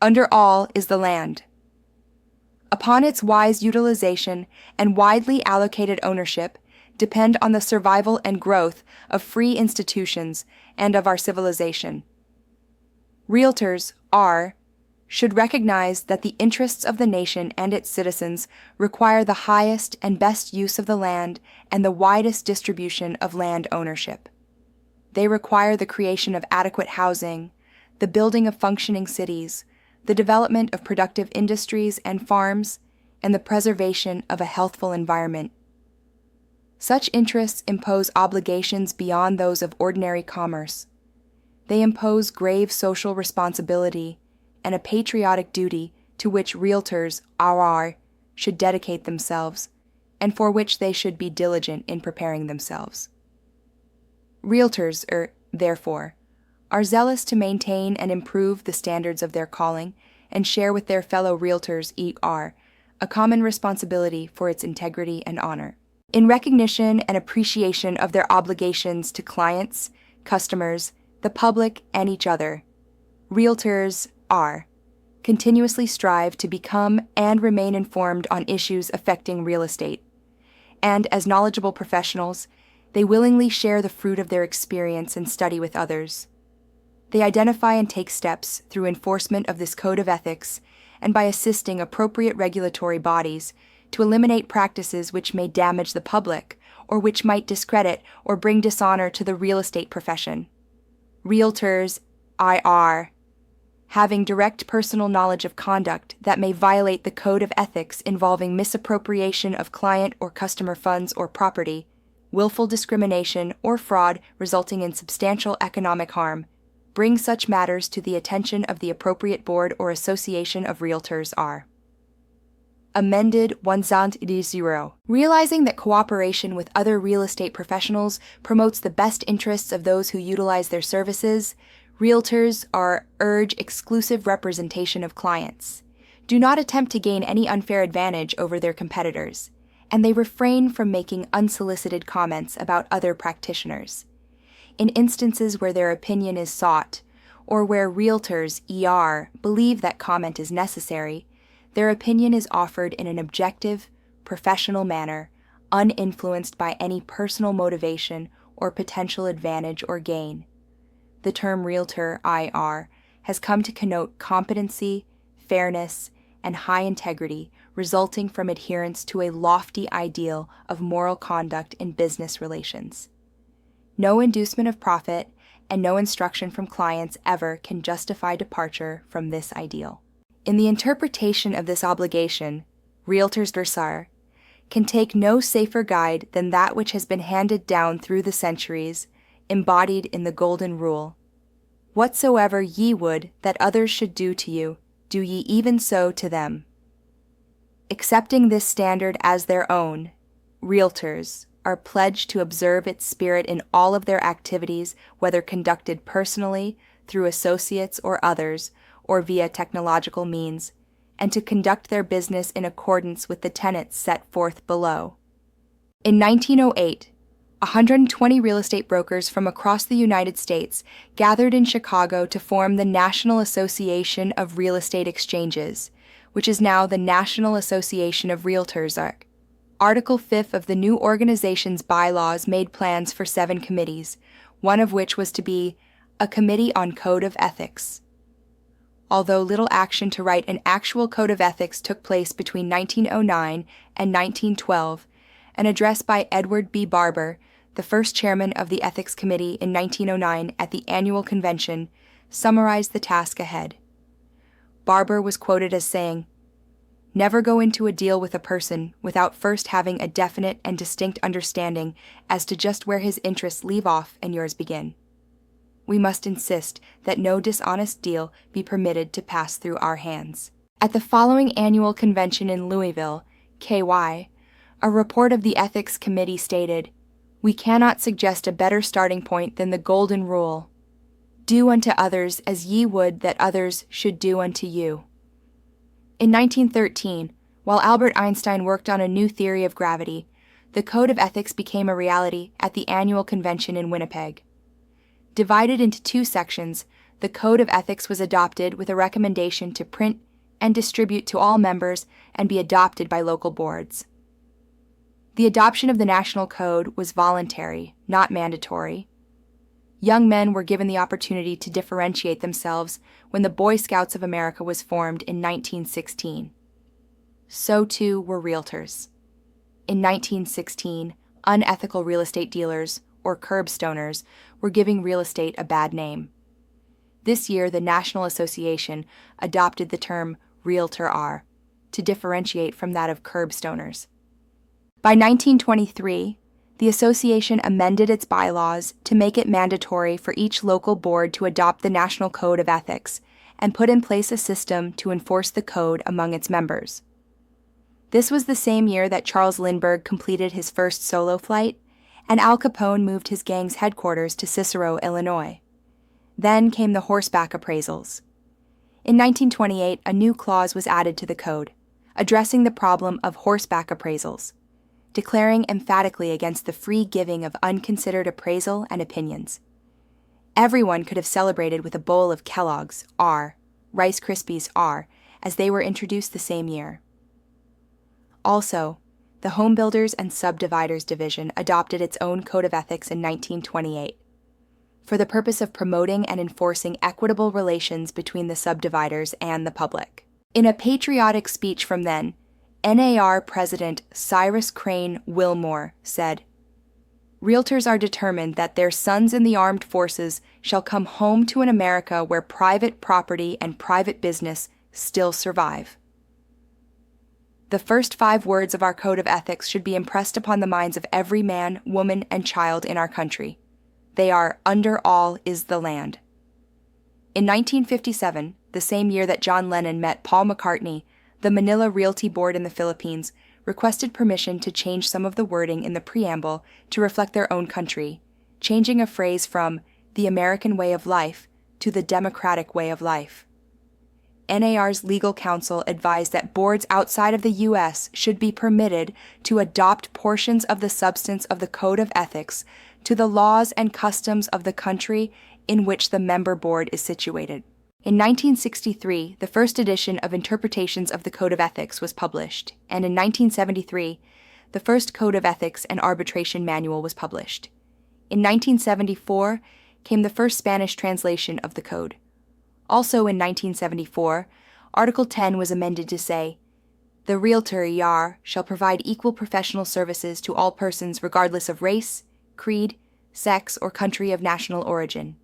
Under all is the land. Upon its wise utilization and widely allocated ownership depend on the survival and growth of free institutions and of our civilization. Realtors should recognize that the interests of the nation and its citizens require the highest and best use of the land and the widest distribution of land ownership. They require the creation of adequate housing, the building of functioning cities, the development of productive industries and farms, and the preservation of a healthful environment. Such interests impose obligations beyond those of ordinary commerce. They impose grave social responsibility and a patriotic duty to which realtors should dedicate themselves, and for which they should be diligent in preparing themselves. Realtors, therefore, are zealous to maintain and improve the standards of their calling and share with their fellow realtors a common responsibility for its integrity and honor. In recognition and appreciation of their obligations to clients, customers, the public, and each other, realtors continuously strive to become and remain informed on issues affecting real estate, and as knowledgeable professionals, they willingly share the fruit of their experience and study with others. They identify and take steps through enforcement of this code of ethics and by assisting appropriate regulatory bodies to eliminate practices which may damage the public or which might discredit or bring dishonor to the real estate profession. Realtors, having direct personal knowledge of conduct that may violate the code of ethics involving misappropriation of client or customer funds or property, willful discrimination, or fraud resulting in substantial economic harm, bring such matters to the attention of the appropriate board or association of realtors. Amended 1.0. Realizing that cooperation with other real estate professionals promotes the best interests of those who utilize their services, realtors urge exclusive representation of clients, do not attempt to gain any unfair advantage over their competitors, and they refrain from making unsolicited comments about other practitioners. In instances where their opinion is sought, or where realtors believe that comment is necessary, their opinion is offered in an objective, professional manner, uninfluenced by any personal motivation or potential advantage or gain. The term realtor, has come to connote competency, fairness, and high integrity resulting from adherence to a lofty ideal of moral conduct in business relations. No inducement of profit and no instruction from clients ever can justify departure from this ideal. In the interpretation of this obligation, realtors can take no safer guide than that which has been handed down through the centuries, embodied in the Golden Rule. Whatsoever ye would that others should do to you, do ye even so to them. Accepting this standard as their own, realtors are pledged to observe its spirit in all of their activities, whether conducted personally, through associates or others, or via technological means, and to conduct their business in accordance with the tenets set forth below. In 1908, 120 real estate brokers from across the United States gathered in Chicago to form the National Association of Real Estate Exchanges, which is now the National Association of Realtors. Article 5 of the new organization's bylaws made plans for 7 committees, one of which was to be a committee on code of ethics. Although little action to write an actual code of ethics took place between 1909 and 1912, an address by Edward B. Barber, the first chairman of the Ethics Committee in 1909 at the annual convention, summarized the task ahead. Barber was quoted as saying, "Never go into a deal with a person without first having a definite and distinct understanding as to just where his interests leave off and yours begin. We must insist that no dishonest deal be permitted to pass through our hands." At the following annual convention in Louisville, KY, a report of the Ethics Committee stated, "We cannot suggest a better starting point than the Golden Rule. Do unto others as ye would that others should do unto you." In 1913, while Albert Einstein worked on a new theory of gravity, the Code of Ethics became a reality at the annual convention in Winnipeg. Divided into 2 sections, the Code of Ethics was adopted with a recommendation to print and distribute to all members and be adopted by local boards. The adoption of the National Code was voluntary, not mandatory. Young men were given the opportunity to differentiate themselves when the Boy Scouts of America was formed in 1916. So too were realtors. In 1916, unethical real estate dealers, or curbstoners, were giving real estate a bad name. This year, the National Association adopted the term Realtor to differentiate from that of curbstoners. By 1923, the association amended its bylaws to make it mandatory for each local board to adopt the National Code of Ethics and put in place a system to enforce the code among its members. This was the same year that Charles Lindbergh completed his first solo flight, and Al Capone moved his gang's headquarters to Cicero, Illinois. Then came the horseback appraisals. In 1928, a new clause was added to the code, addressing the problem of horseback appraisals, declaring emphatically against the free giving of unconsidered appraisal and opinions. Everyone could have celebrated with a bowl of Kellogg's Rice Krispies as they were introduced the same year. Also, the Home Builders and Subdividers Division adopted its own Code of Ethics in 1928 for the purpose of promoting and enforcing equitable relations between the subdividers and the public. In a patriotic speech from then, NAR President Cyrus Crane Wilmore said, "Realtors are determined that their sons in the armed forces shall come home to an America where private property and private business still survive." The first 5 words of our Code of Ethics should be impressed upon the minds of every man, woman, and child in our country. They are, "Under all is the land." In 1957, the same year that John Lennon met Paul McCartney, the Manila Realty Board in the Philippines requested permission to change some of the wording in the preamble to reflect their own country, changing a phrase from "the American way of life" to "the democratic way of life." NAR's legal counsel advised that boards outside of the U.S. should be permitted to adopt portions of the substance of the Code of Ethics to the laws and customs of the country in which the member board is situated. In 1963, the first edition of Interpretations of the Code of Ethics was published, and in 1973, the first Code of Ethics and Arbitration Manual was published. In 1974 came the first Spanish translation of the Code. Also in 1974, Article 10 was amended to say, "The Realtor shall provide equal professional services to all persons regardless of race, creed, sex, or country of national origin."